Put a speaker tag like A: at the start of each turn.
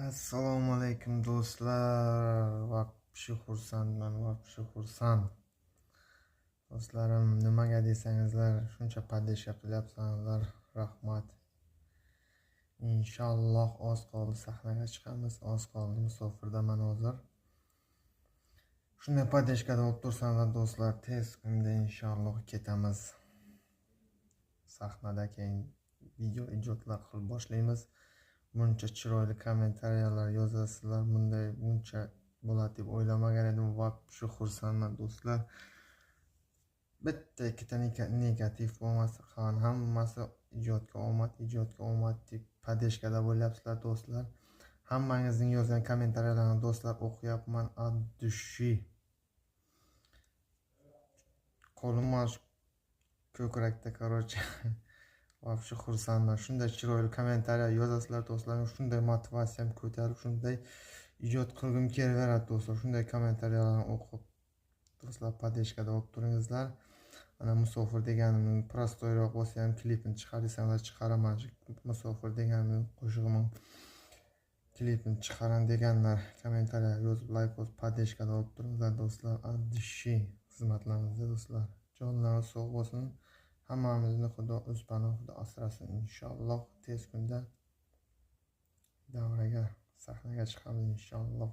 A: Assalomu alaykum do'stlar. Vaqti xursandman, vaqti xursand. Do'stlarim, nimaga desangizlar, shuncha podдержка qilyapsizlar. Rahmat. Inshaalloh oz qoldi sahnaga chiqamiz, oz qoldi musofirdaman hozir. Shunday podдержкада olib tursanlar do'stlar, tez kunda inshaalloh ketamiz. Sahnada keyin video ijodlar qilib boshlaymiz. Buncha chiroyli kommentariyalar yozasizlar, buncha bo'ladi deb o'ylamagan edim. Vaqti xursandman do'stlar. Bitta ikkita negativ bo'lmasa, hammasi ijodga omad deb podдержкада bo'lyapsizlar do'stlar. Hammangizning yozgan kommentariyalarni do'stlar o'qiyapman. Ad-dushi. Qo'lim ko'krakda, короче. Vaqti xursandman. Shunday chiroyli kommentariya yozasizlar do'stlar. Shunday motivasiyam ko'tarib, shunday ijod qilgim kelaveradi do'stlar. Shunday kommentariyalarni o'qib do'stlar podдержкада olib turingizlar. Ana musofir deganimning prostoyroq bo'lsa ham klipini chiqar desanglar chiqaraman. Musofir deganimning qo'shig'ining klipini chiqaran deganlar kommentariya yozib, like bosib podдержкада olib turingizlar do'stlar. Ad-dushi xizmatlaringizda do'stlar. Jonlar sog' bo'lsin. Hammamizni Xudo o'z panohida asrasin inshaalloh. Tez kunda davraga, sahnaga chiqamiz inshaalloh.